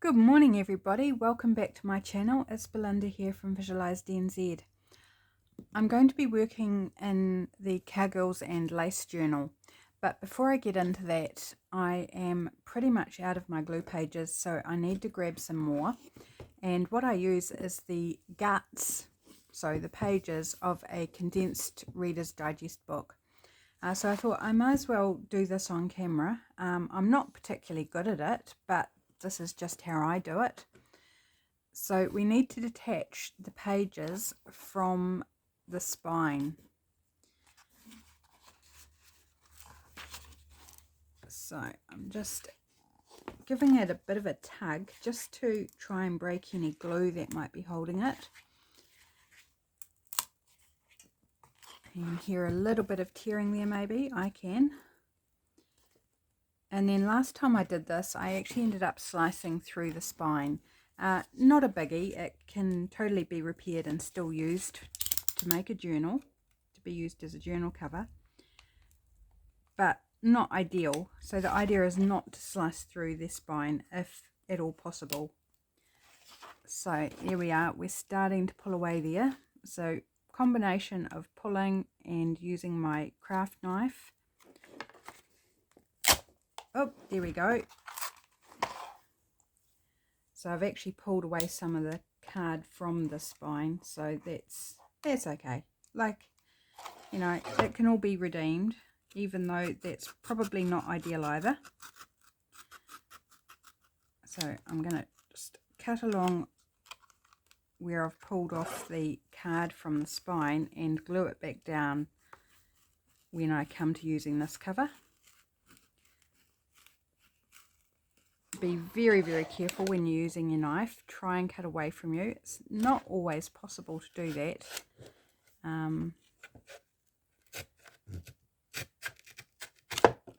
Good morning everybody, welcome back to my channel. It's Belinda here from Visualized DNZ. I'm going to be working in the Cowgirls and Lace journal, but before I get into that, I am pretty much out of my glue pages, so I need to grab some more. And what I use is the guts, so the pages of a condensed Readers Digest book. So I thought I might as well do this on camera. I'm not particularly good at it, but this is just how I do it. So we need to detach the pages from the spine. So I'm just giving it a bit of a tug just to try and break any glue that might be holding it. You can hear a little bit of tearing there, maybe. I can. And then last time I did this, I actually ended up slicing through the spine. Not a biggie, it can totally be repaired and still used to make a journal, to be used as a journal cover, but not ideal. So the idea is not to slice through the spine if at all possible. So there we are, we're starting to pull away there. So combination of pulling and using my craft knife. Oh, there we go. So I've actually pulled away some of the card from the spine, so that's okay. Like, you know, it can all be redeemed, even though that's probably not ideal either. So I'm going to just cut along where I've pulled off the card from the spine and glue it back down when I come to using this cover. Be very, very careful when you're using your knife. Try and cut away from you. It's not always possible to do that.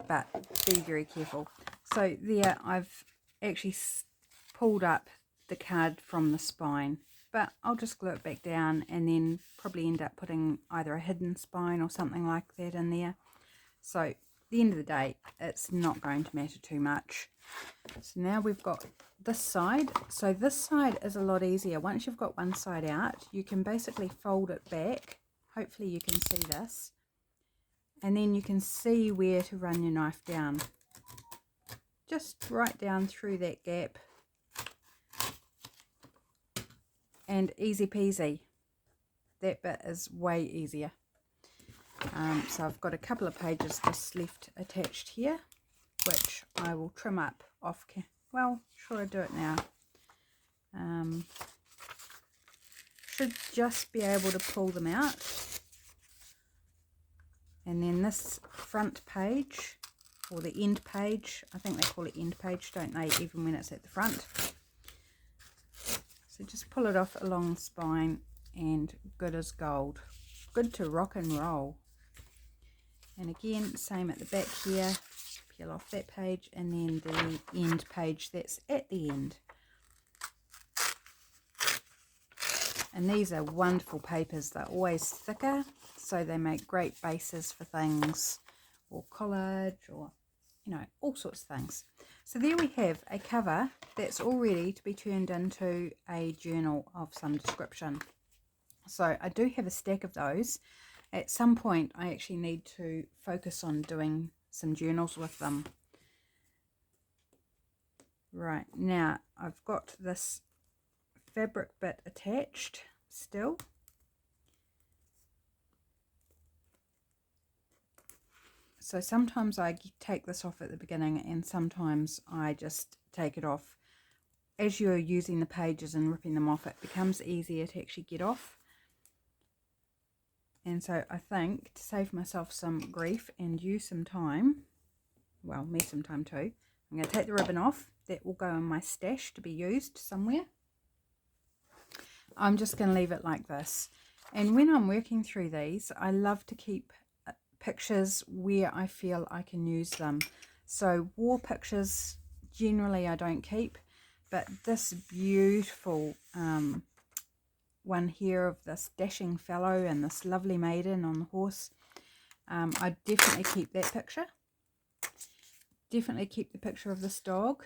But be very careful. So there I've actually pulled up the card from the spine, but I'll just glue it back down and then probably end up putting either a hidden spine or something like that in there. So at the end of the day, it's not going to matter too much. So now we've got this side. So this side is a lot easier. Once you've got one side out, you can basically fold it back. Hopefully you can see this. And then you can see where to run your knife down. Just right down through that gap. And easy peasy. That bit is way easier. So I've got a couple of pages just left attached here, which I will trim up off camera. Well, sure, I do it now. Should just be able to pull them out. And then this front page, or the end page, I think they call it end page, don't they, even when it's at the front. So just pull it off along the spine and good as gold. Good to rock and roll. And again, same at the back here. Peel off that page and then the end page that's at the end. And these are wonderful papers. They're always thicker, so they make great bases for things, or collage, or, you know, all sorts of things. So there we have a cover that's all ready to be turned into a journal of some description. So I do have a stack of those. At some point I actually need to focus on doing some journals with them. Right, now I've got this fabric bit attached still. So sometimes I take this off at the beginning and sometimes I just take it off. As you're using the pages and ripping them off, it becomes easier to actually get off. And so I think, to save myself some grief and you some time, well, me some time too, I'm going to take the ribbon off. That will go in my stash to be used somewhere. I'm just going to leave it like this. And when I'm working through these, I love to keep pictures where I feel I can use them. So war pictures, generally I don't keep, but this beautiful one here of this dashing fellow and this lovely maiden on the horse, I definitely keep that picture. Definitely keep the picture of this dog.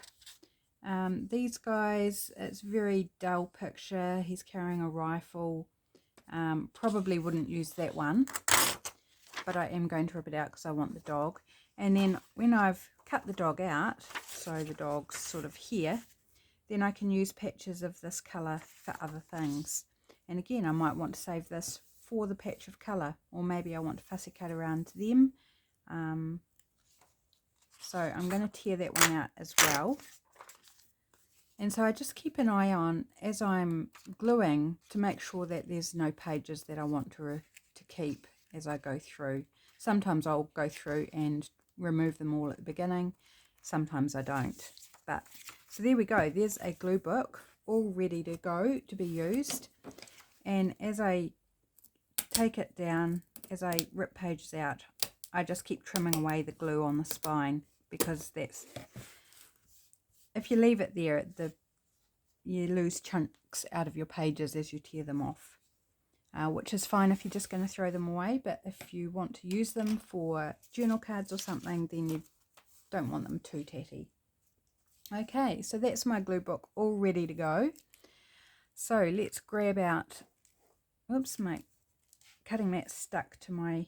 These guys, it's very dull picture. He's carrying a rifle. Probably wouldn't use that one, but I am going to rip it out because I want the dog. And then when I've cut the dog out, so the dog's sort of here, then I can use patches of this colour for other things. And again, I might want to save this for the patch of colour, or maybe I want to fussy cut around them. So I'm going to tear that one out as well. And so I just keep an eye on as I'm gluing to make sure that there's no pages that I want to keep as I go through. Sometimes I'll go through and remove them all at the beginning. Sometimes I don't. But so there we go. There's a glue book all ready to go to be used. And as I take it down, as I rip pages out, I just keep trimming away the glue on the spine, because that's, if you leave it there, you lose chunks out of your pages as you tear them off, which is fine if you're just going to throw them away. But if you want to use them for journal cards or something, then you don't want them too tatty. Okay, so that's my glue book all ready to go. So let's grab out, oops, my cutting mat stuck to my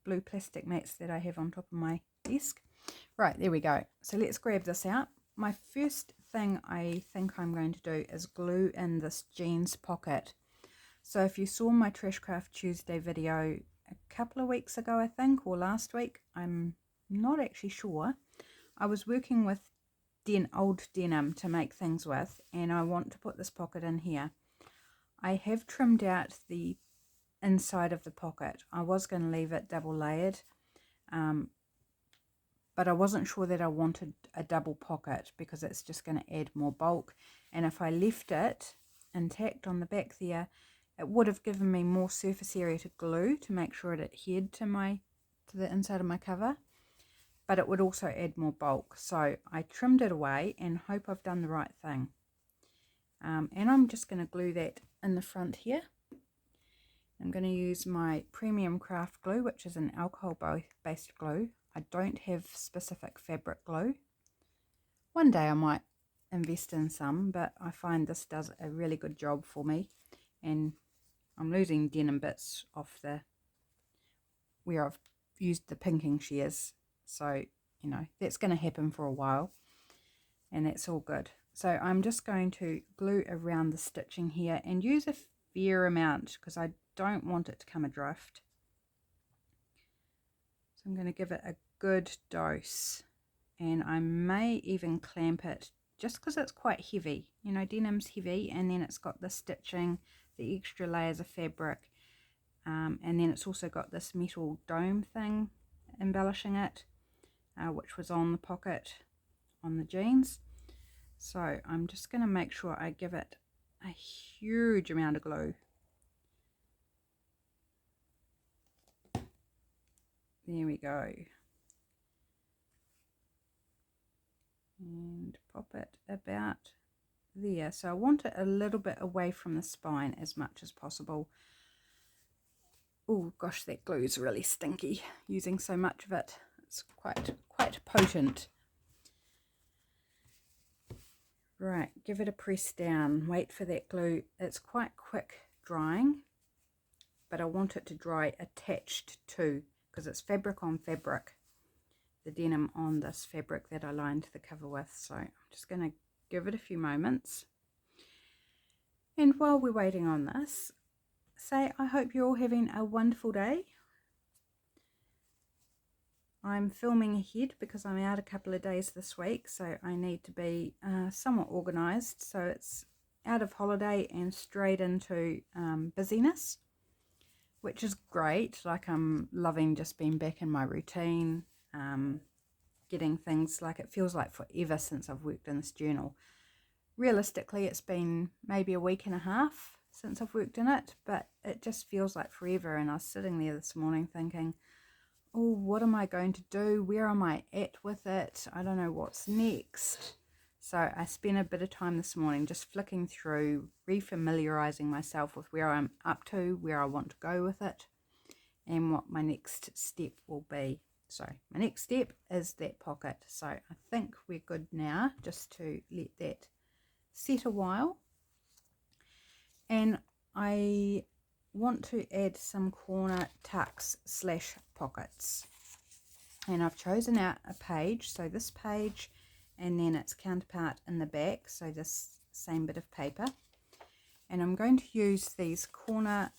blue plastic mats that I have on top of my desk. Right, there we go. So let's grab this out. My first thing I think I'm going to do is glue in this jeans pocket. So if you saw my Trashcraft Tuesday video a couple of weeks ago, I think, or last week, I'm not actually sure, I was working with old denim to make things with, and I want to put this pocket in here. I have trimmed out the inside of the pocket. I was going to leave it double layered, but I wasn't sure that I wanted a double pocket because it's just going to add more bulk. And if I left it intact on the back there, it would have given me more surface area to glue to make sure it adhered to the inside of my cover, but it would also add more bulk. So I trimmed it away and hope I've done the right thing. And I'm just going to glue that in the front here. I'm going to use my Premium Craft glue, which is an alcohol-based glue. I don't have specific fabric glue. One day I might invest in some, but I find this does a really good job for me. And I'm losing denim bits off where I've used the pinking shears. So, you know, that's going to happen for a while, and that's all good. So I'm just going to glue around the stitching here and use a fair amount because I don't want it to come adrift. So I'm going to give it a good dose, and I may even clamp it just because it's quite heavy. You know, denim's heavy, and then it's got the stitching, the extra layers of fabric, and then it's also got this metal dome thing embellishing it, which was on the pocket on the jeans. So I'm just going to make sure I give it a huge amount of glue. There we go. And pop it about there. So I want it a little bit away from the spine as much as possible. Oh gosh, that glue is really stinky, using so much of it. It's quite potent. Right, give it a press down, wait for that glue. It's quite quick drying, but I want it to dry attached to, because it's fabric on fabric, the denim on this fabric that I lined the cover with. So I'm just going to give it a few moments. And while we're waiting on this, I hope you're all having a wonderful day. I'm filming ahead because I'm out a couple of days this week, so I need to be somewhat organised. So it's out of holiday and straight into busyness, which is great. Like, I'm loving just being back in my routine, getting things, like, it feels like forever since I've worked in this journal. Realistically, it's been maybe a week and a half since I've worked in it, but it just feels like forever. And I was sitting there this morning thinking, oh, what am I going to do? Where am I at with it? I don't know what's next. So I spent a bit of time this morning just flicking through, refamiliarizing myself with where I'm up to, where I want to go with it, and what my next step will be. So my next step is that pocket. So I think we're good now, just to let that set a while. And I want to add some corner tucks / pockets. And I've chosen out a page, so this page and then its counterpart in the back, so this same bit of paper. And I'm going to use these corner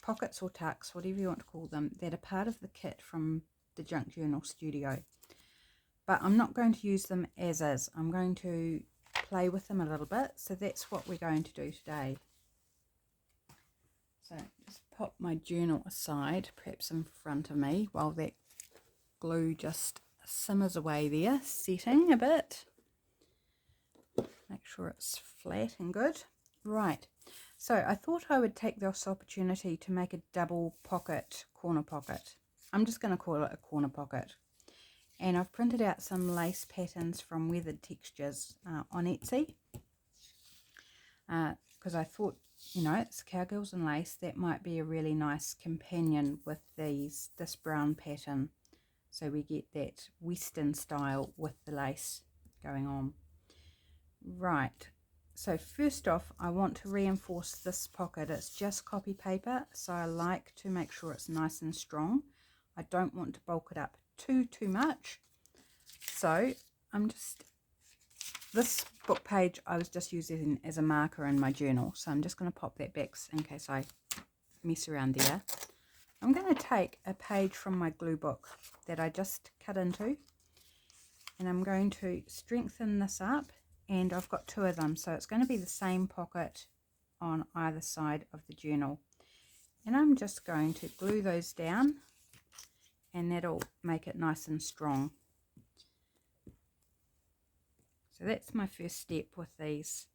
pockets or tucks, whatever you want to call them, that are part of the kit from the Junk Journal Studio. But I'm not going to use them as is. I'm going to play with them a little bit, so that's what we're going to do today. So just pop my journal aside, perhaps in front of me, while that glue just simmers away there, setting a bit. Make sure it's flat and good. Right, so I thought I would take this opportunity to make a double pocket, corner pocket. I'm just going to call it a corner pocket. And I've printed out some lace patterns from Weathered Textures on Etsy. Because I thought, you know, it's Cowgirls and Lace, that might be a really nice companion with this brown pattern. So we get that Western style with the lace going on. Right, so first off, I want to reinforce this pocket. It's just copy paper, so I like to make sure it's nice and strong. I don't want to bulk it up too much. So this book page I was just using as a marker in my journal, so I'm just going to pop that back in case I mess around there. I'm going to take a page from my glue book that I just cut into, and I'm going to strengthen this up, and I've got 2 of them, so it's going to be the same pocket on either side of the journal. And I'm just going to glue those down, and that'll make it nice and strong. So that's my first step with these.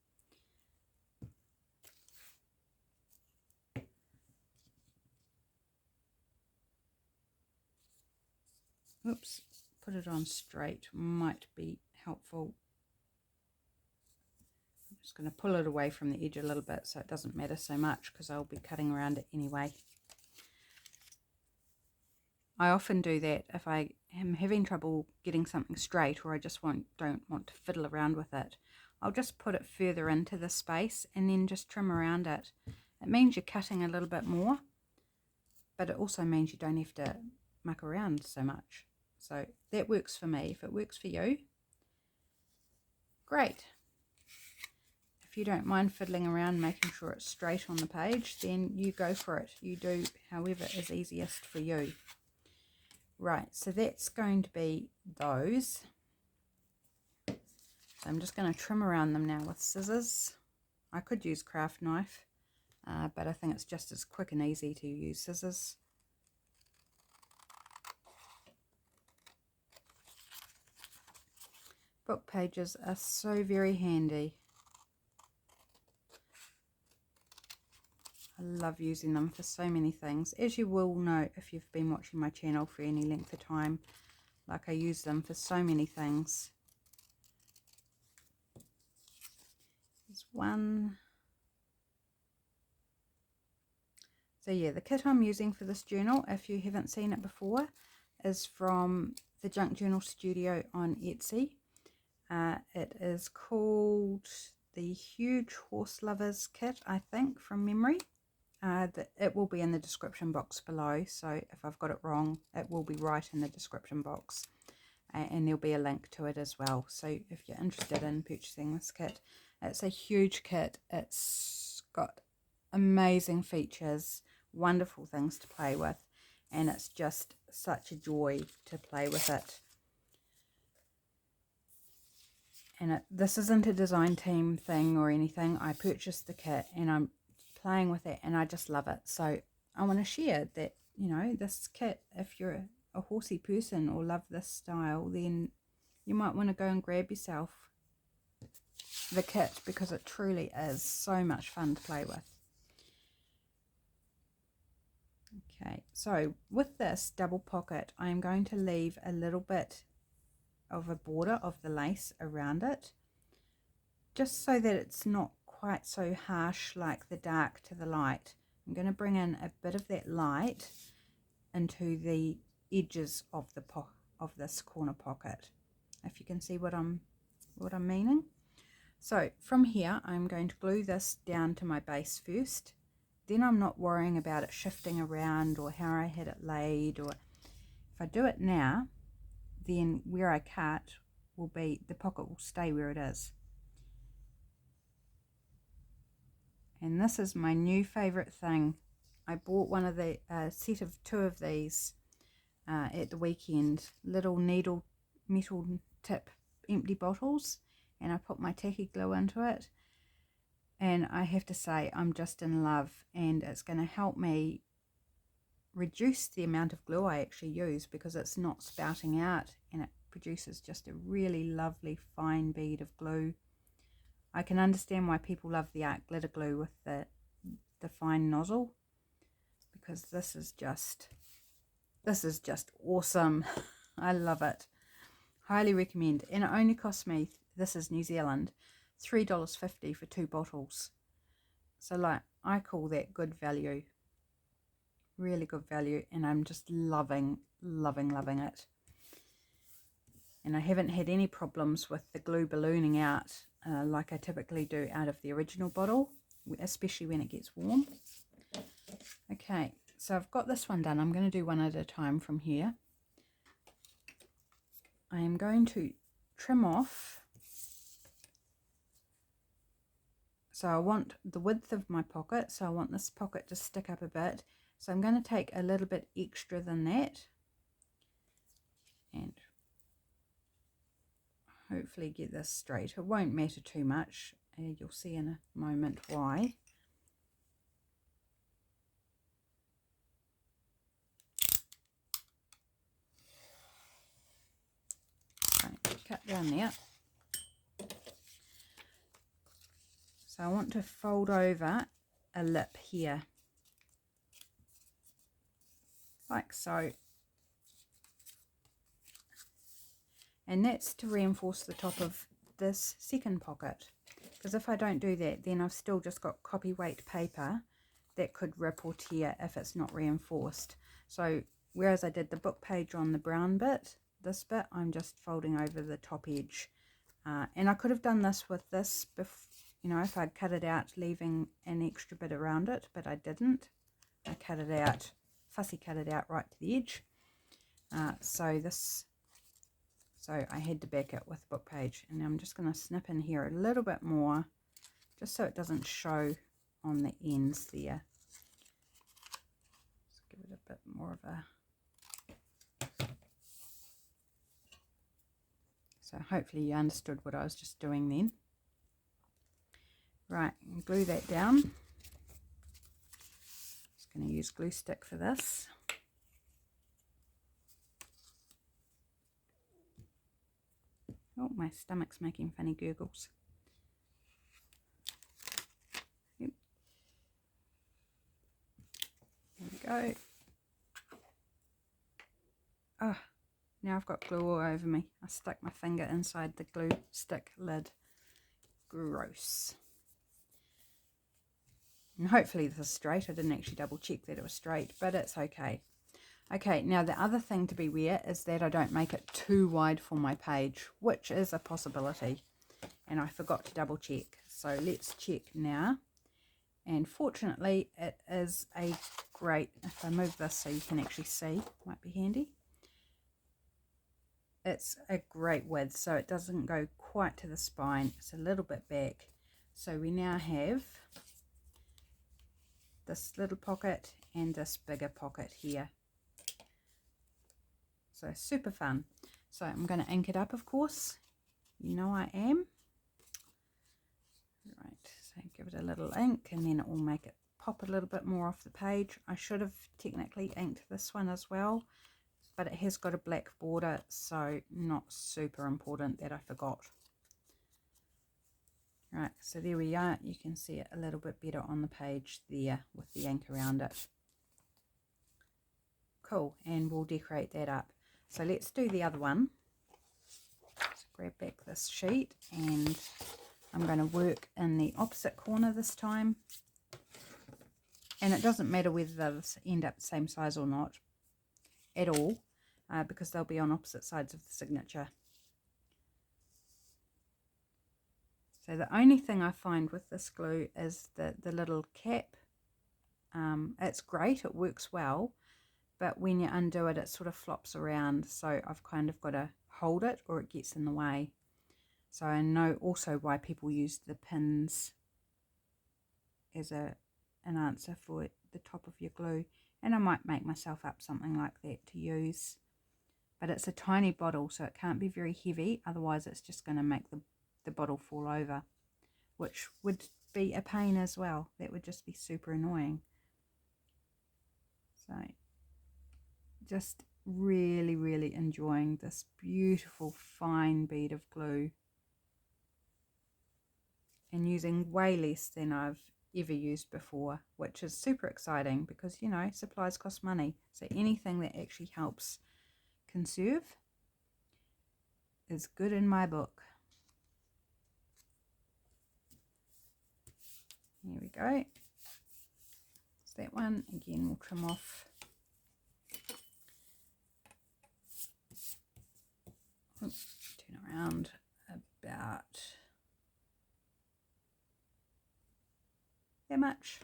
Oops, put it on straight might be helpful. I'm just going to pull it away from the edge a little bit so it doesn't matter so much, because I'll be cutting around it anyway. I often do that if I am having trouble getting something straight, or I just don't want to fiddle around with it. I'll just put it further into the space and then just trim around it. It means you're cutting a little bit more, but it also means you don't have to muck around so much. So that works for me. If it works for you, great. If you don't mind fiddling around making sure it's straight on the page, then you go for it. You do however is easiest for you. Right, so that's going to be those. So I'm just going to trim around them now with scissors. I could use craft knife, but I think it's just as quick and easy to use scissors. Book pages are so very handy. I love using them for so many things. As you will know if you've been watching my channel for any length of time, like I use them for so many things. There's one. So yeah, the kit I'm using for this journal, if you haven't seen it before, is from the Junk Journal Studio on Etsy. It is called the Huge Horse Lovers Kit, I think, from memory. It will be in the description box below, so if I've got it wrong, it will be right in the description box, and there'll be a link to it as well. So if you're interested in purchasing this kit, it's a huge kit. It's got amazing features, wonderful things to play with, and it's just such a joy to play with it. And this isn't a design team thing or anything. I purchased the kit and I'm playing with it and I just love it. So I want to share that, you know, this kit, if you're a horsey person or love this style, then you might want to go and grab yourself the kit, because it truly is so much fun to play with. Okay, so with this double pocket, I am going to leave a little bit of a border of the lace around it, just so that it's not quite so harsh like the dark to the light. I'm going to bring in a bit of that light into the edges of the of this corner pocket, if you can see what I'm meaning. So from here I'm going to glue this down to my base first. Then I'm not worrying about it shifting around or how I had it laid, or if I do it now, then where I cut will be, the pocket will stay where it is. And this is my new favorite thing. I bought one of the set of 2 of these at the weekend, little needle metal tip empty bottles, and I put my tacky glue into it, and I have to say I'm just in love, and it's going to help me reduce the amount of glue I actually use, because it's not spouting out and it produces just a really lovely fine bead of glue. I can understand why people love the art glitter glue with the fine nozzle, because this is just awesome. I love it. Highly recommend. And it only cost me, this is New Zealand, $3.50 for 2 bottles. So like, I call that good value. Really good value, and I'm just loving it. And I haven't had any problems with the glue ballooning out like I typically do out of the original bottle, especially when it gets warm. Okay, so I've got this one done. I'm going to do one at a time from here. I am going to trim off. So I want the width of my pocket, so I want this pocket to stick up a bit. So I'm going to take a little bit extra than that and hopefully get this straight. It won't matter too much. You'll see in a moment why. Okay, cut down there. So I want to fold over a lip here, like so. And that's to reinforce the top of this second pocket, because if I don't do that, then I've still just got copyweight paper that could rip or tear if it's not reinforced. So whereas I did the book page on the brown bit, this bit I'm just folding over the top edge. And I could have done this with this, you know, if I'd cut it out leaving an extra bit around it, but I didn't. I cut it out, fussy cut it out right to the edge. So I had to back it with the book page, and I'm just going to snip in here a little bit more, just so it doesn't show on the ends there. Just give it a bit more of a... So hopefully you understood what I was just doing then. Right, glue that down. Just going to use glue stick for this. Oh, my stomach's making funny gurgles. Yep. There we go. Oh, now I've got glue all over me. I stuck my finger inside the glue stick lid. Gross. And hopefully this is straight. I didn't actually double check that it was straight, but it's okay. Okay, now the other thing to be aware is that I don't make it too wide for my page, which is a possibility, and I forgot to double check. So let's check now, and fortunately it is a great, if I move this so you can actually see, might be handy. It's a great width, so it doesn't go quite to the spine, it's a little bit back. So we now have this little pocket and this bigger pocket here. So super fun. So I'm going to ink it up, of course. You know I am. Right, so give it a little ink, and then it will make it pop a little bit more off the page. I should have technically inked this one as well, but it has got a black border, so not super important that I forgot. Right, so there we are. You can see it a little bit better on the page there with the ink around it. Cool, and we'll decorate that up. So let's do the other one. So grab back this sheet, and I'm going to work in the opposite corner this time. And it doesn't matter whether those end up the same size or not at all. because they'll be on opposite sides of the signature. So the only thing I find with this glue is the little cap. It's great, it works well, but when you undo it, it sort of flops around, so I've kind of got to hold it or it gets in the way. So I know also why people use the pins as an answer for the top of your glue, and I might make myself up something like that to use. But it's a tiny bottle, so it can't be very heavy, otherwise it's just going to make the bottle fall over, which would be a pain as well. That would just be super annoying. So just really enjoying this beautiful fine bead of glue, and using way less than I've ever used before, which is super exciting because, you know, supplies cost money, so anything that actually helps conserve is good in my book. Here we go. It's that one. Again, we'll trim off. Turn around about that much.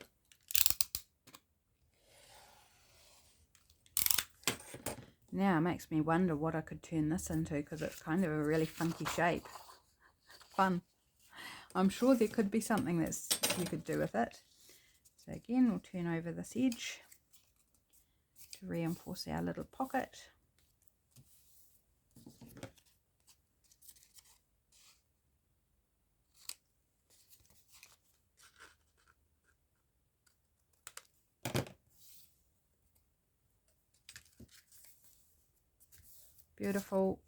Now it makes me wonder what I could turn this into, because it's kind of a really funky shape. Fun. I'm sure there could be something that's you could do with it. So again, we'll turn over this edge to reinforce our little pocket. Beautiful.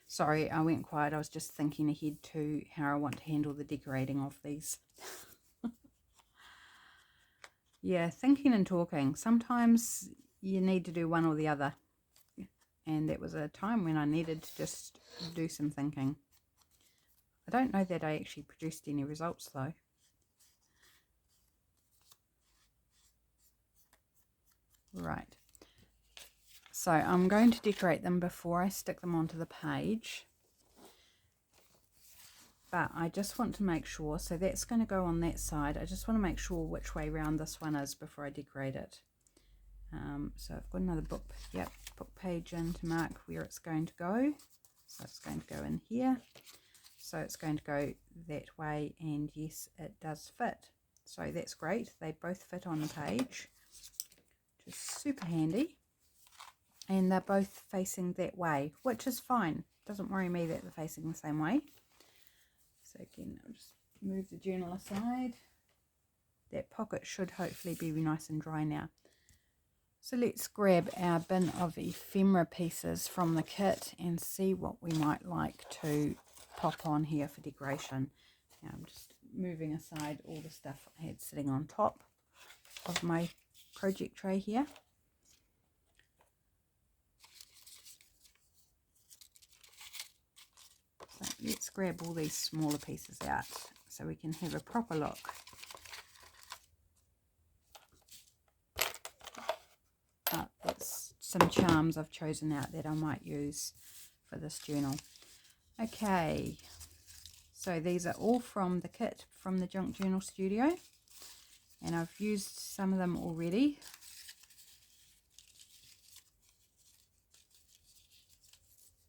Sorry, I went quiet. I was just thinking ahead to how I want to handle the decorating of these. Yeah, thinking and talking. Sometimes you need to do one or the other. And that was a time when I needed to just do some thinking. I don't know that I actually produced any results though. Right. So I'm going to decorate them before I stick them onto the page. But I just want to make sure, so that's going to go on that side. I just want to make sure which way round this one is before I decorate it. So I've got another book page in to mark where it's going to go. So it's going to go in here. So it's going to go that way, and yes, it does fit. So that's great. They both fit on the page, which is super handy. And they're both facing that way, which is fine. Doesn't worry me that they're facing the same way. So again, I'll just move the journal aside. That pocket should hopefully be nice and dry now. So let's grab our bin of ephemera pieces from the kit and see what we might like to pop on here for decoration. Now I'm just moving aside all the stuff I had sitting on top of my project tray here. So let's grab all these smaller pieces out so we can have a proper look. That's some charms I've chosen out that I might use for this journal. Okay, so these are all from the kit from the Junk Journal Studio, and I've used some of them already.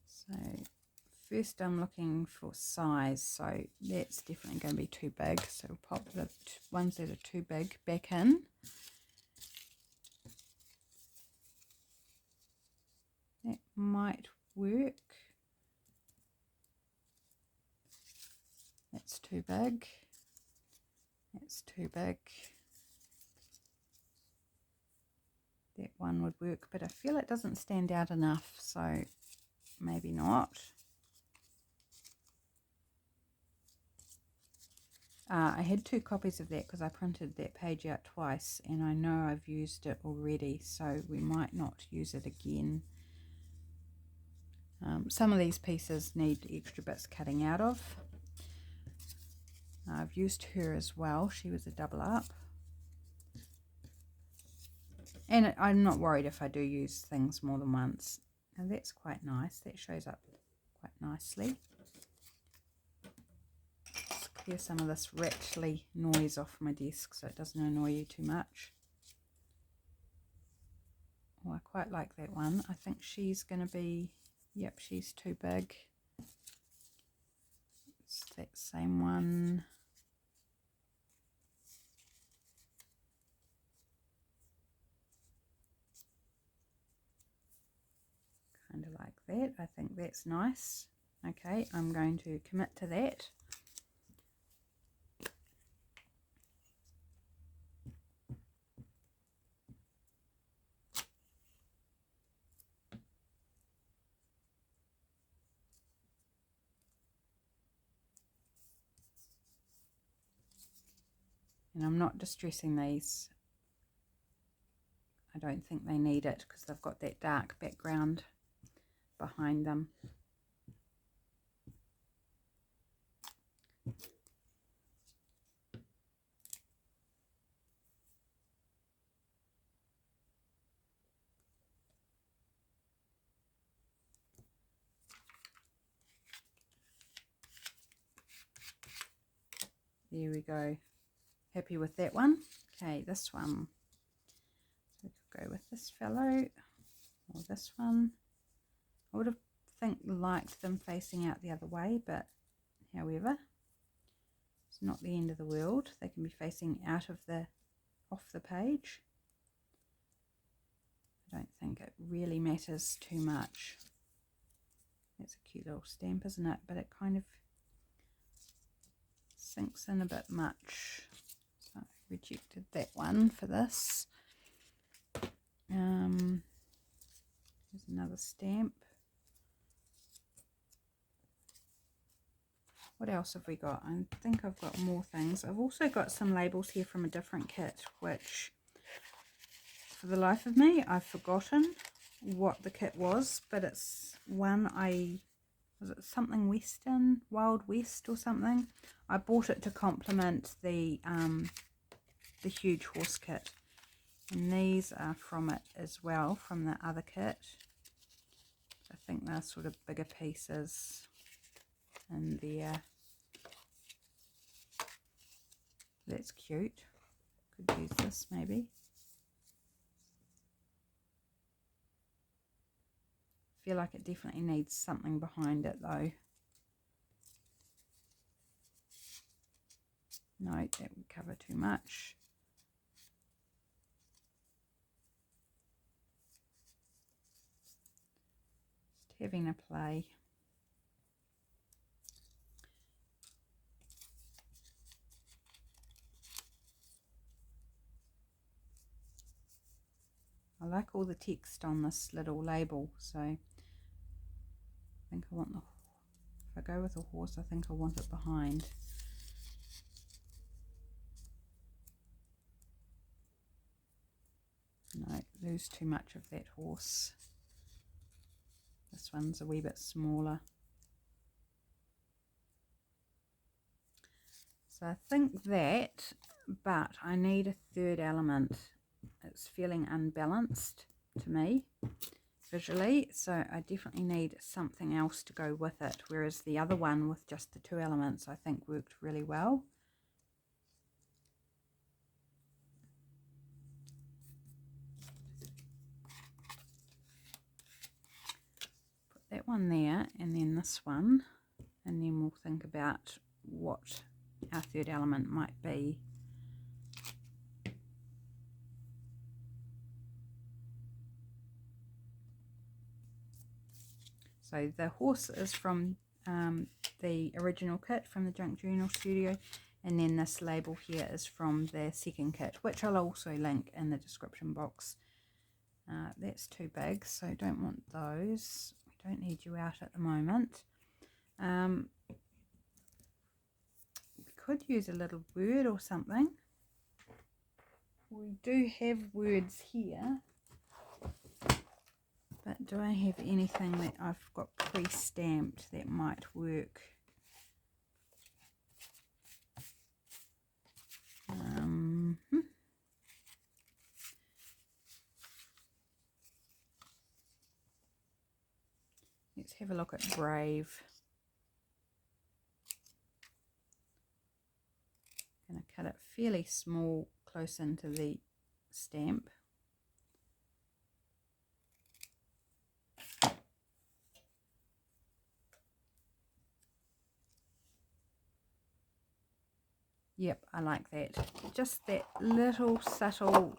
So first I'm looking for size, so that's definitely going to be too big, so we'll pop the ones that are too big back in. That might work. That's too big. That's too big. That one would work, but I feel it doesn't stand out enough, so maybe not. I had 2 copies of that because I printed that page out twice, and I know I've used it already, so we might not use it again. Some of these pieces need extra bits cutting out of. I've used her as well. She was a double up. And I'm not worried if I do use things more than once. And that's quite nice. That shows up quite nicely. Let's clear some of this rattly noise off my desk so it doesn't annoy you too much. Oh, I quite like that one. I think she's going to be, yep, she's too big. It's that same one. Kind of like that. I think that's nice. Okay, I'm going to commit to that. And I'm not distressing these. I don't think they need it because they've got that dark background behind them. There we go. Happy with that one. Okay, this one. So we could go with this fellow or this one. I would have liked them facing out the other way, but however, it's not the end of the world. They can be facing out of off the page. I don't think it really matters too much. That's a cute little stamp, isn't it? But it kind of sinks in a bit much. So I rejected that one for this. Here's another stamp. What else have we got? I think I've got more things. I've also got some labels here from a different kit, which for the life of me, I've forgotten what the kit was, but it's one was it something Western, Wild West or something? I bought it to complement the huge horse kit. And these are from it as well, from the other kit. I think they're sort of bigger pieces in there. That's cute. Could use this maybe. Feel like it definitely needs something behind it though. No, that would cover too much. Just having a play. I like all the text on this little label, so I think I want if I go with a horse, I think I want it behind. No, lose too much of that horse. This one's a wee bit smaller. So I think that, but I need a third element. It's feeling unbalanced to me visually, so I definitely need something else to go with it, whereas the other one with just the 2 elements I think worked really well. Put that one there and then this one, and then we'll think about what our third element might be. So the horse is from the original kit from the Junk Journal Studio, and then this label here is from the second kit, which I'll also link in the description box. That's too big, so don't want those. We don't need you out at the moment. We could use a little word or something. We do have words here, but do I have anything that I've got pre-stamped that might work? Let's have a look at brave. Going to cut it fairly small, close into the stamp. Yep, I like that. Just that little subtle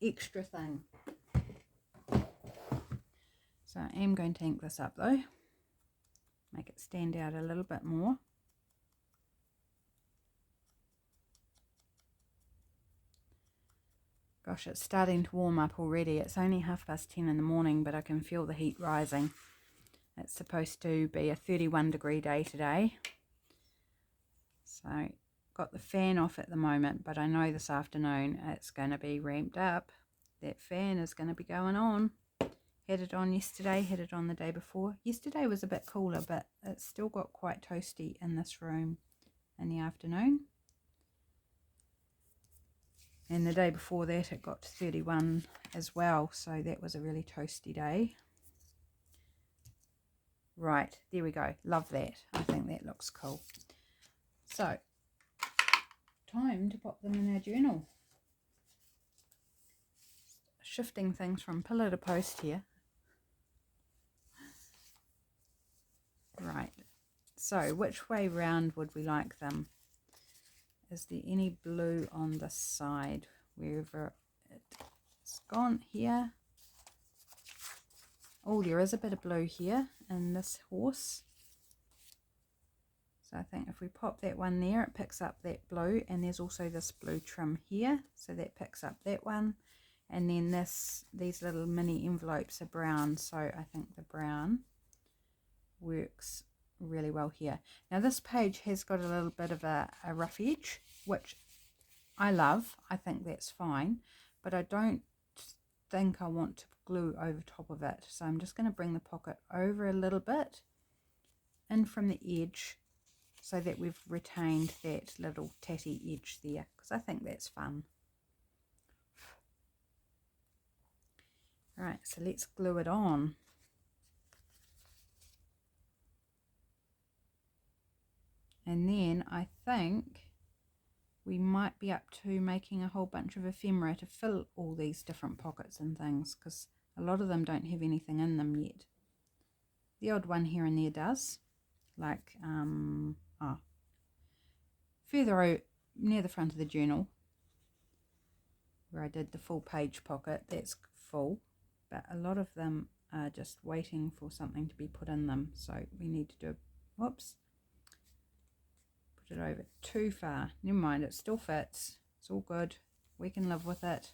extra thing. So I am going to ink this up though. Make it stand out a little bit more. Gosh, it's starting to warm up already. It's only 10:30 in the morning, but I can feel the heat rising. It's supposed to be a 31-degree day today. So, got the fan off at the moment, but I know this afternoon it's going to be ramped up. That fan is going to be going on. Had it on yesterday, had it on the day before. Yesterday was a bit cooler, but it's still got quite toasty in this room in the afternoon. And the day before that it got to 31 as well, so that was a really toasty day. Right, there we go. Love that. I think that looks cool. So, time to pop them in our journal. Shifting things from pillar to post here. Right, so which way round would we like them? Is there any blue on this side? Wherever it's gone here. Oh, there is a bit of blue here in this horse. So I think if we pop that one there, it picks up that blue, and there's also this blue trim here, so that picks up that one. And then these little mini envelopes are brown, so I think the brown works really well here. Now this page has got a little bit of a rough edge, which I love. I think that's fine, but I don't think I want to glue over top of it. So I'm just going to bring the pocket over a little bit in from the edge so that we've retained that little tatty edge there, because I think that's fun. Right, so let's glue it on. And then I think we might be up to making a whole bunch of ephemera to fill all these different pockets and things, because a lot of them don't have anything in them yet. The odd one here and there does, like further near the front of the journal where I did the full page pocket, that's full, but a lot of them are just waiting for something to be put in them, so we need to do, whoops, put it over too far. Never mind, it still fits, it's all good, we can live with it.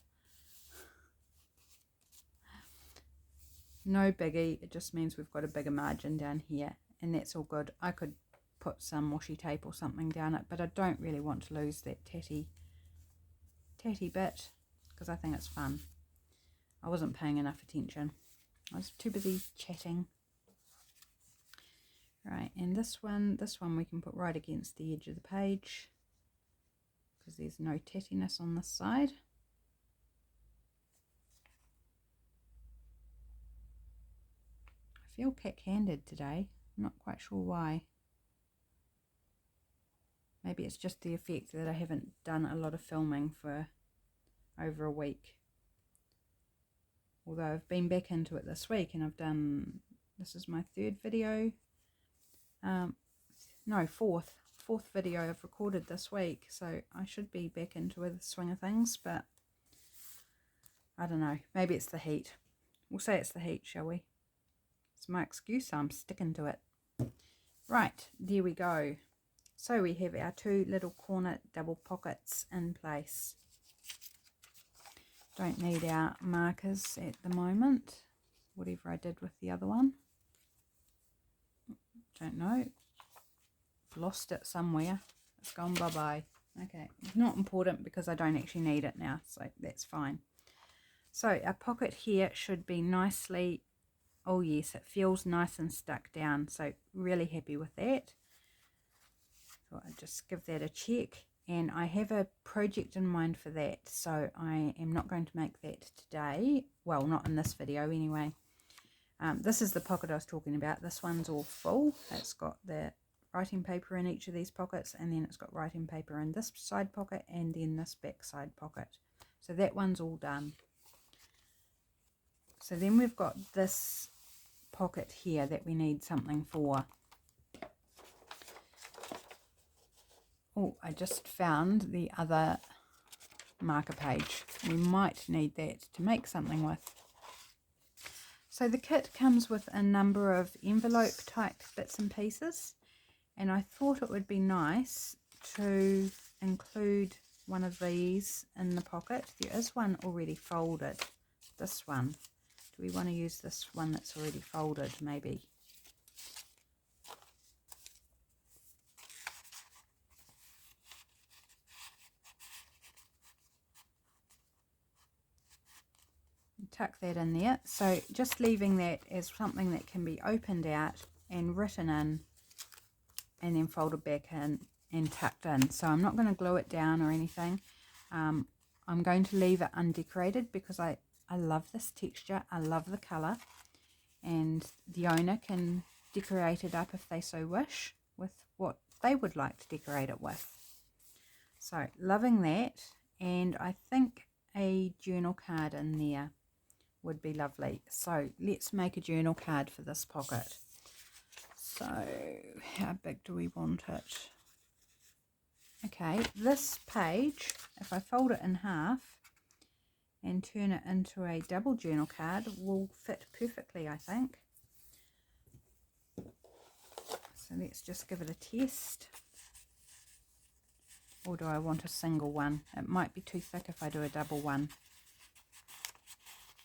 No biggie, it just means we've got a bigger margin down here, and that's all good. I could put some washi tape or something down it, but I don't really want to lose that tatty bit, because I think it's fun. I wasn't paying enough attention. I was too busy chatting. Right, and this one we can put right against the edge of the page, because there's no tattiness on this side. I feel cack-handed today. I'm not quite sure why. Maybe it's just the effect that I haven't done a lot of filming for over a week. Although I've been back into it this week, and I've done, this is my third video. No, fourth video I've recorded this week, so I should be back into the swing of things, but I don't know, maybe it's the heat. We'll say it's the heat, shall we? It's my excuse, so I'm sticking to it. Right, there we go. So we have our two little corner double pockets in place. Don't need our markers at the moment, whatever I did with the other one. Don't know, lost it somewhere. It's gone bye-bye. Okay, it's not important because I don't actually need it now, so that's fine. So our pocket here should be nicely, oh yes, it feels nice and stuck down, so really happy with that. So I just give that a check, and I have a project in mind for that, so I am not going to make that today. Well, not in this video anyway. This is the pocket I was talking about. This one's all full. It's got the writing paper in each of these pockets, and then it's got writing paper in this side pocket and then this back side pocket. So that one's all done. So then we've got this pocket here that we need something for. Oh, I just found the other marker page. We might need that to make something with. So the kit comes with a number of envelope type bits and pieces, and I thought it would be nice to include one of these in the pocket. There is one already folded, this one. Do we want to use this one that's already folded maybe? Tuck that in there. So just leaving that as something that can be opened out and written in and then folded back in and tucked in. So I'm not going to glue it down or anything. I'm going to leave it undecorated because I love this texture. I love the colour, and the owner can decorate it up if they so wish with what they would like to decorate it with. So loving that, and I think a journal card in there would be lovely. So let's make a journal card for this pocket. So how big do we want it? Okay, this page, if I fold it in half and turn it into a double journal card, will fit perfectly, I think. So let's just give it a test. Or do I want a single one? It might be too thick if I do a double one,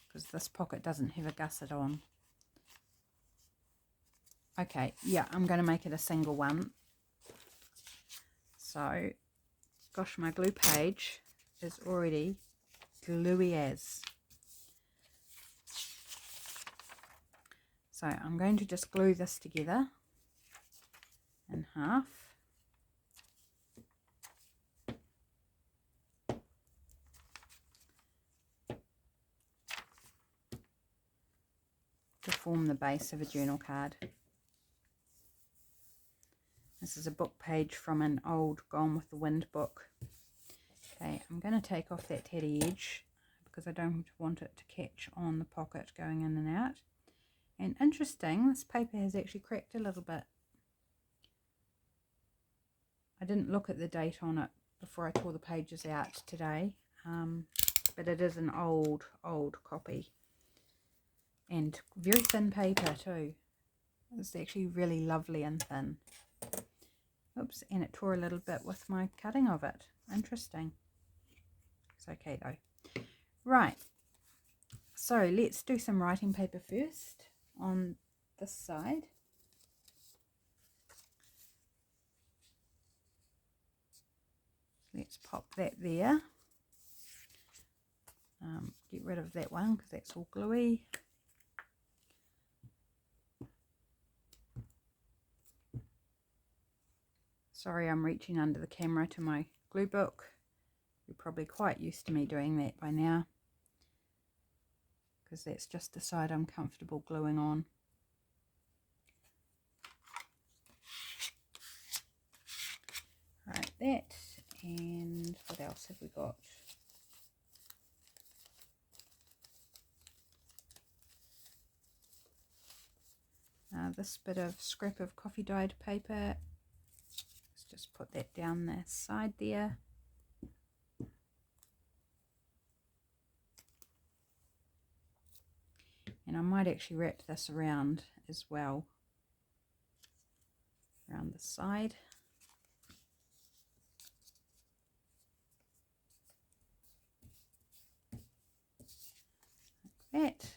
because this pocket doesn't have a gusset on. Okay, yeah, I'm going to make it a single one. So, gosh, my glue page is already gluey as. So I'm going to just glue this together in half. To form the base of a journal card. This is a book page from an old Gone with the Wind book. Okay, I'm going to take off that teddy edge because I don't want it to catch on the pocket going in and out. And interesting, this paper has actually cracked a little bit. I didn't look at the date on it before I tore the pages out today, but it is an old copy. And very thin paper too. It's actually really lovely and thin. Oops, and it tore a little bit with my cutting of it. Interesting. It's okay though. Right, so let's do some writing paper first on this side. Let's pop that there. Get rid of that one because that's all gluey. Sorry, I'm reaching under the camera to my glue book. You're probably quite used to me doing that by now, because that's just the side I'm comfortable gluing on. Right, that, and what else have we got? This bit of scrap of coffee dyed paper. Let's just put that down the side there. And I might actually wrap this around as well, around the side. Like that.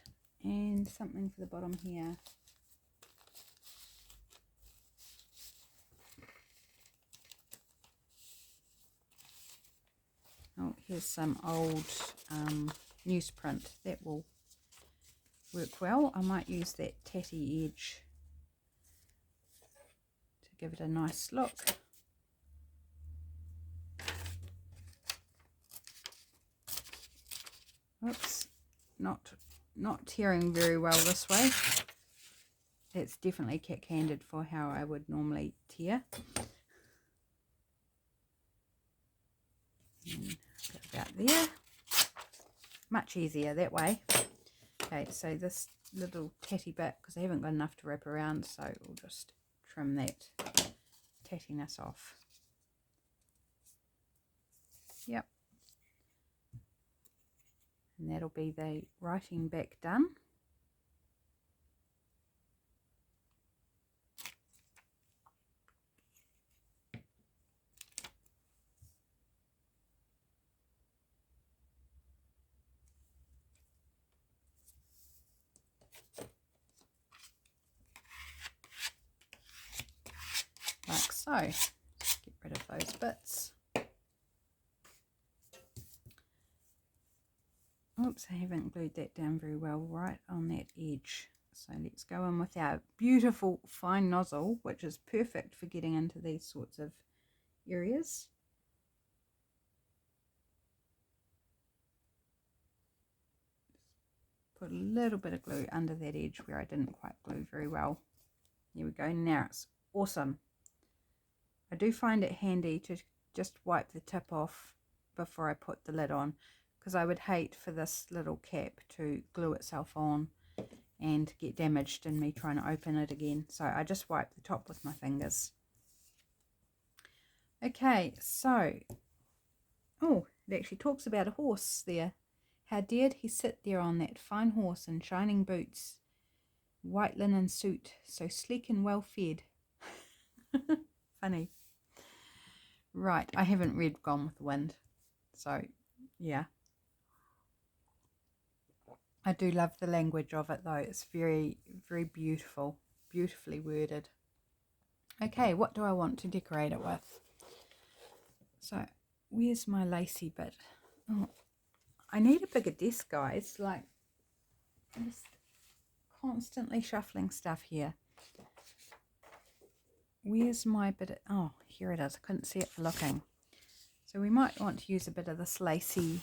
And something for the bottom here. Oh, here's some old newsprint. That will work well. I might use that tatty edge to give it a nice look. Oops, not tearing very well this way. That's definitely cat-handed for how I would normally tear. And about there. Much easier that way. Okay, so this little tatty bit, because I haven't got enough to wrap around, so we'll just trim that tattiness off. Yep. And that'll be the writing back done. Like so. Get rid of those bits. Oops, I haven't glued that down very well right on that edge. So let's go in with our beautiful fine nozzle, which is perfect for getting into these sorts of areas. Put a little bit of glue under that edge where I didn't quite glue very well. There we go. Now it's awesome. I do find it handy to just wipe the tip off before I put the lid on, because I would hate for this little cap to glue itself on and get damaged in me trying to open it again. So I just wipe the top with my fingers. Okay, so, oh, it actually talks about a horse there. How dared he sit there on that fine horse in shining boots, white linen suit, so sleek and well fed. Funny. Right, I haven't read Gone with the Wind, so yeah. I do love the language of it though. It's very, very beautiful, beautifully worded. Okay, what do I want to decorate it with? So, where's my lacy bit? Oh, I need a bigger desk, guys. Like, I'm just constantly shuffling stuff here. Where's my bit of, oh, here it is. I couldn't see it for looking. So we might want to use a bit of this lacy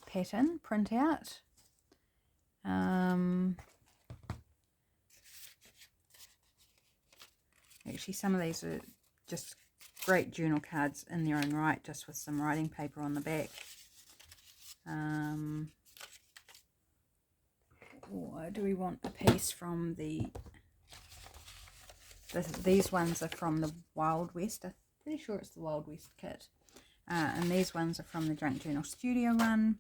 pattern printout. Actually, some of these are just great journal cards in their own right, just with some writing paper on the back. Or do we want a piece from these ones are from the Wild West. I'm pretty sure it's the Wild West kit. And these ones are from the Junk Journal Studio run.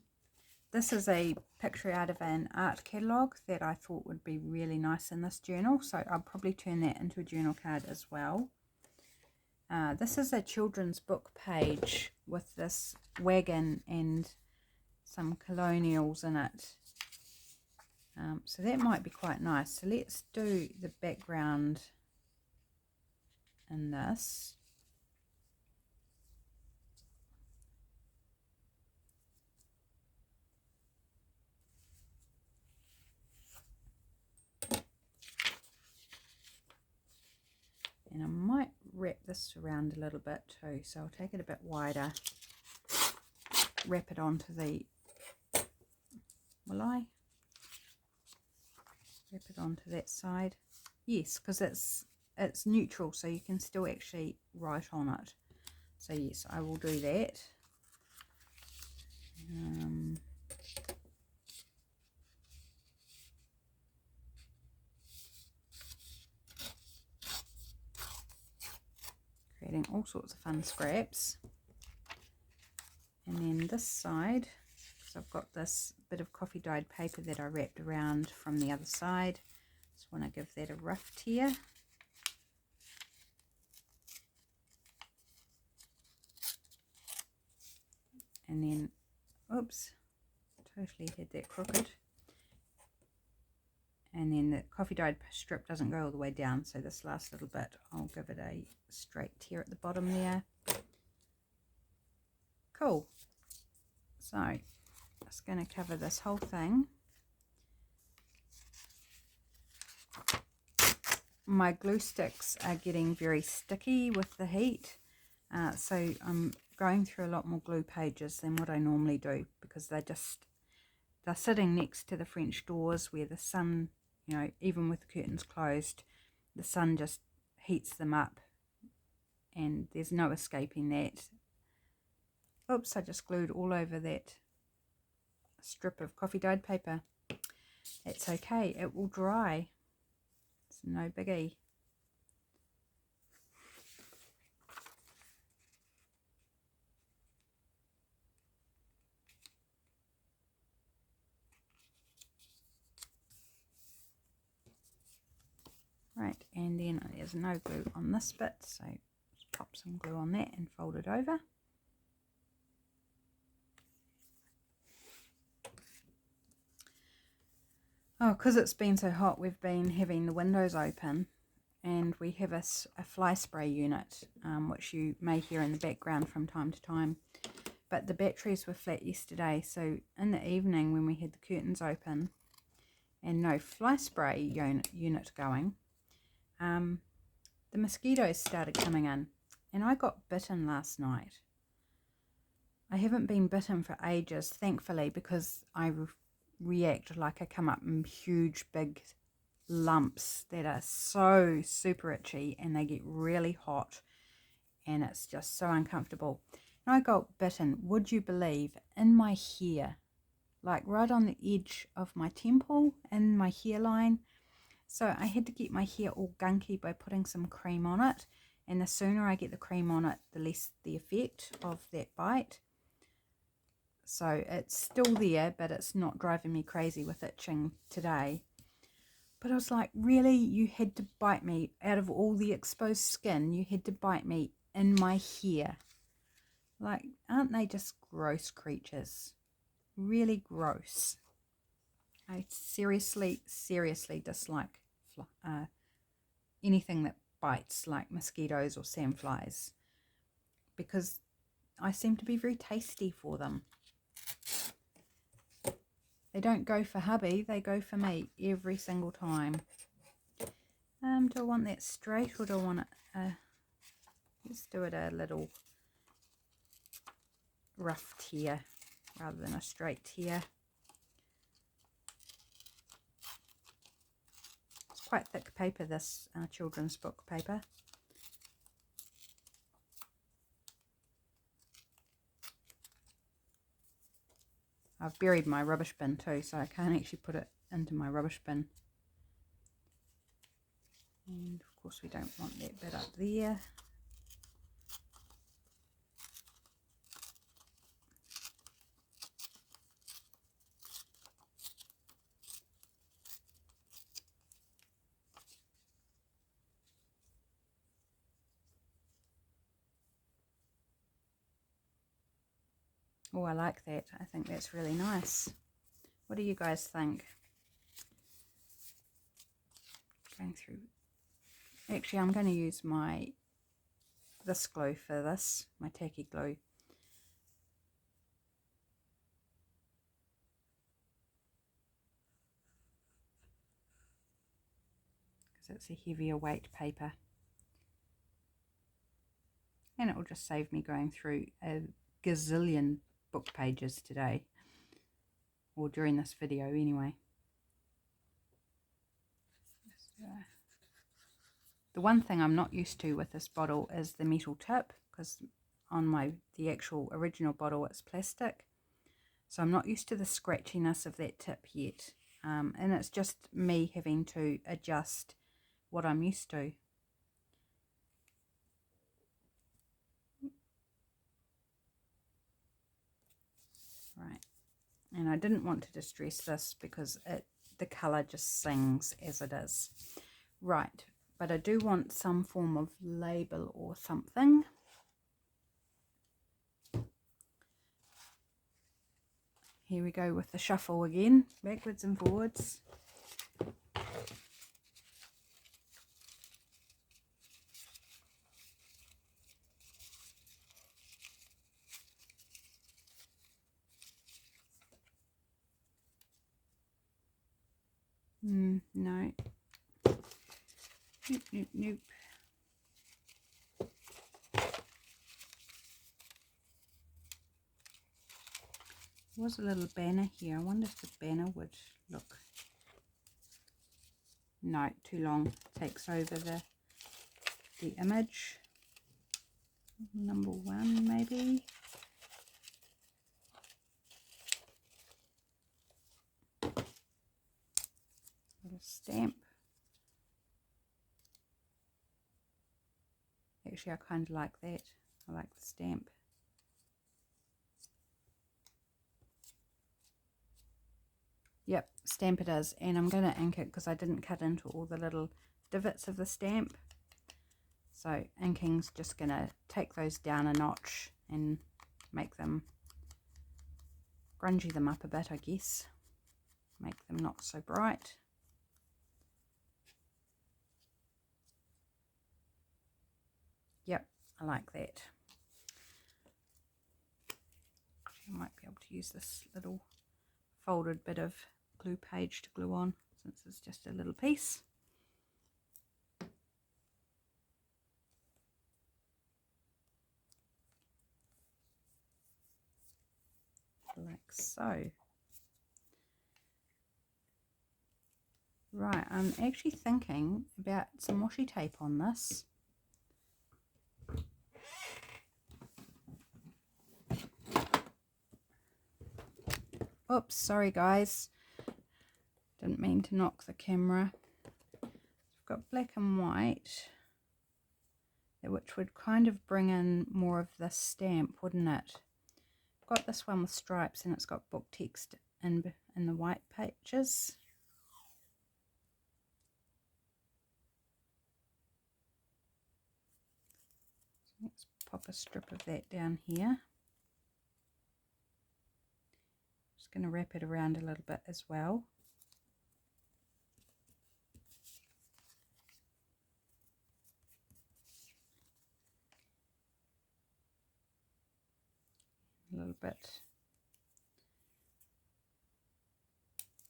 This is a picture out of an art catalogue that I thought would be really nice in this journal, so I'll probably turn that into a journal card as well. This is a children's book page with this wagon and some colonials in it. So that might be quite nice. So let's do the background in this. And I might wrap this around a little bit too, so I'll take it a bit wider, wrap it onto the, will I? Wrap it onto that side. Yes, because it's neutral, so you can still actually write on it. So yes, I will do that. Creating all sorts of fun scraps. And then this side, because I've got this bit of coffee dyed paper that I wrapped around from the other side. Just want to give that a rough tear. And then, oops, totally had that crooked. And then the coffee dyed strip doesn't go all the way down, so this last little bit, I'll give it a straight tear at the bottom there. Cool. So just going to cover this whole thing. My glue sticks are getting very sticky with the heat, so I'm going through a lot more glue pages than what I normally do, because they're sitting next to the French doors where the sun, you know, even with the curtains closed, the sun just heats them up and there's no escaping that. Oops, I just glued all over that strip of coffee dyed paper. It's okay, it will dry. It's no biggie. Right, and then there's no glue on this bit, so just pop some glue on that and fold it over. Oh, because it's been so hot, we've been having the windows open, and we have a fly spray unit, which you may hear in the background from time to time. But the batteries were flat yesterday, so in the evening when we had the curtains open and no fly spray unit going, the mosquitoes started coming in, and I got bitten last night. I haven't been bitten for ages, thankfully, because I react like I come up in huge big lumps that are so super itchy, and they get really hot, and it's just so uncomfortable. And I got bitten, would you believe, in my hair, like right on the edge of my temple and my hairline. So I had to get my hair all gunky by putting some cream on it, and the sooner I get the cream on it, the less the effect of that bite. So it's still there, but it's not driving me crazy with itching today. But I was like, really? You had to bite me out of all the exposed skin? You had to bite me in my hair? Like, aren't they just gross creatures? Really gross. I seriously dislike anything that bites, like mosquitoes or sandflies, because I seem to be very tasty for them. They don't go for hubby, they go for me every single time. Do I want that straight, or do I want it, let's do it a little rough tear rather than a straight tear. It's quite thick paper, this children's book paper. I've buried my rubbish bin too, so I can't actually put it into my rubbish bin. And of course we don't want that bit up there. Oh, I like that. I think that's really nice. What do you guys think? Going through. Actually, I'm going to use this glue for this, my tacky glue. Because it's a heavier weight paper. And it will just save me going through a gazillion book pages today, or during this video anyway. The one thing I'm not used to with this bottle is the metal tip, because on the actual original bottle it's plastic, so I'm not used to the scratchiness of that tip yet, and it's just me having to adjust what I'm used to. Right, and I didn't want to distress this because the colour just sings as it is. Right, but I do want some form of label or something. Here we go with the shuffle again, backwards and forwards. No. Nope, nope, nope. There was a little banner here. I wonder if the banner would look. No, too long. Takes over the image. Number 1 maybe. Little stamp. Actually, I kind of like that. I like the stamp. Yep, stamp it is. And I'm going to ink it because I didn't cut into all the little divots of the stamp. So inking's just going to take those down a notch and make them, grungy them up a bit, I guess. Make them not so bright. Yep, I like that. I might be able to use this little folded bit of glue page to glue on, since it's just a little piece. Like so. Right, I'm actually thinking about some washi tape on this. Oops, sorry guys. Didn't mean to knock the camera. I've got black and white, which would kind of bring in more of this stamp, wouldn't it? I've got this one with stripes and it's got book text in the white pages. So let's pop a strip of that down here. Just going to wrap it around a little bit as well. A little bit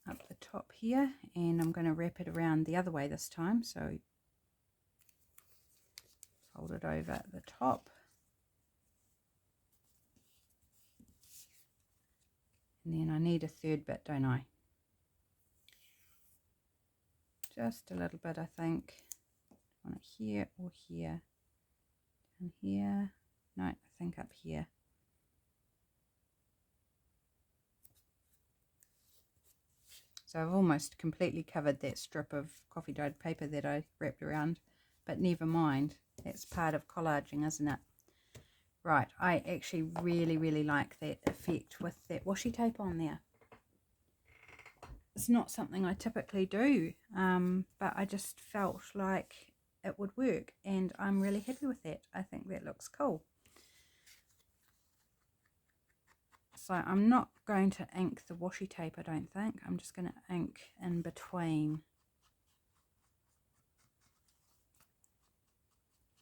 up the top here, and I'm going to wrap it around the other way this time, so fold it over at the top, and then I need a third bit, don't I? Just a little bit, I think. Want it here or here? Down here? No, I think up here. So I've almost completely covered that strip of coffee dyed paper that I wrapped around, but never mind. That's part of collaging, isn't it? Right, I actually really like that effect with that washi tape on there. It's not something I typically do, but I just felt like it would work, and I'm really happy with that. I think that looks cool. So I'm not going to ink the washi tape, I don't think. I'm just going to ink in between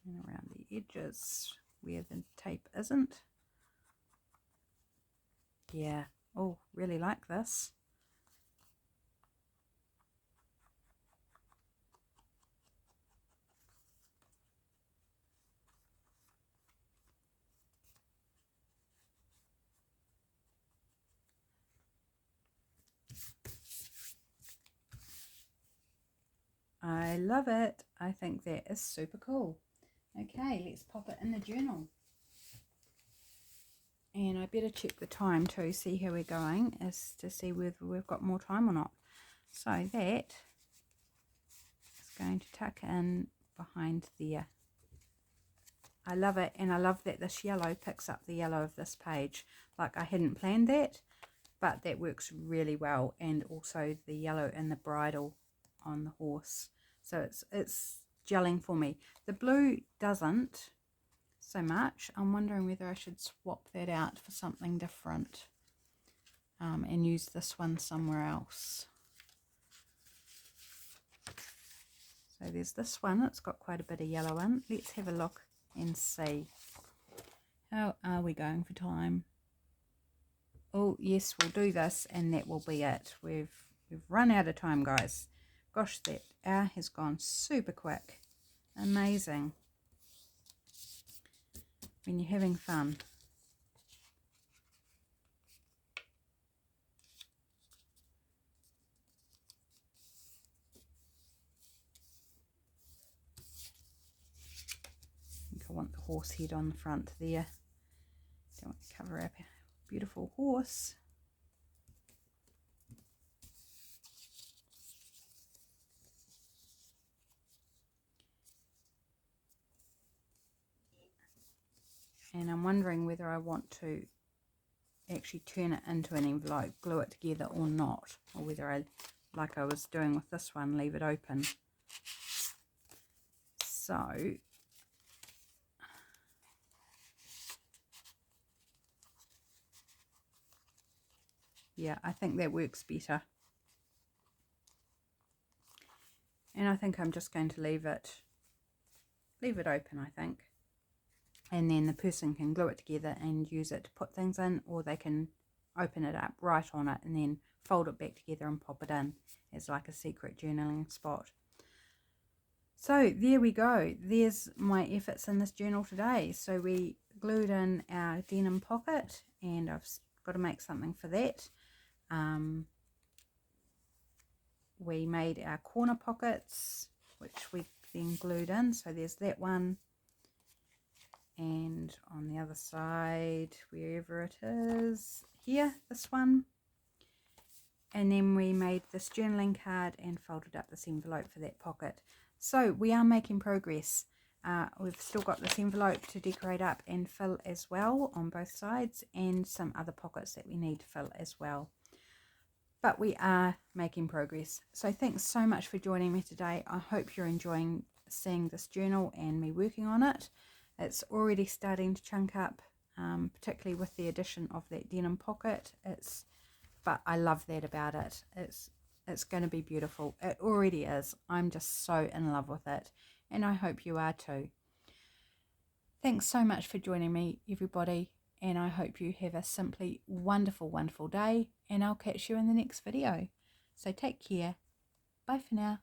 and around the edges where the tape isn't. Yeah, oh, really like this. I love it. I think that is super cool. Okay, let's pop it in the journal. And I better check the time too, see how we're going, as to see whether we've got more time or not. So that is going to tuck in behind there. I love it, and I love that this yellow picks up the yellow of this page. Like, I hadn't planned that, but that works really well, and also the yellow in the bridle on the horse. So it's gelling for me. The blue doesn't so much. I'm wondering whether I should swap that out for something different, and use this one somewhere else. So there's this one, it's got quite a bit of yellow in. Let's have a look and see. How are we going for time? Oh yes, we'll do this and that will be it. We've run out of time, guys. Gosh, that hour has gone super quick. Amazing. When you're having fun. I think I want the horse head on the front there. Don't want to cover up a beautiful horse. And I'm wondering whether I want to actually turn it into an envelope, glue it together or not, or whether I, like I was doing with this one, leave it open. So yeah, I think that works better. And I think I'm just going to leave it open, I think. And then the person can glue it together and use it to put things in, or they can open it up, write on it, and then fold it back together and pop it in as like a secret journaling spot. So there we go. There's my efforts in this journal today. So we glued in our denim pocket, and I've got to make something for that. We made our corner pockets, which we then glued in. So there's that one. And on the other side, wherever it is, here, this one. And then we made this journaling card and folded up this envelope for that pocket. So we are making progress. We've still got this envelope to decorate up and fill as well on both sides, and some other pockets that we need to fill as well. But we are making progress. So thanks so much for joining me today. I hope you're enjoying seeing this journal and me working on it. It's already starting to chunk up, particularly with the addition of that denim pocket. But I love that about it. It's going to be beautiful. It already is. I'm just so in love with it, and I hope you are too. Thanks so much for joining me, everybody, and I hope you have a simply wonderful, wonderful day, and I'll catch you in the next video. So take care. Bye for now.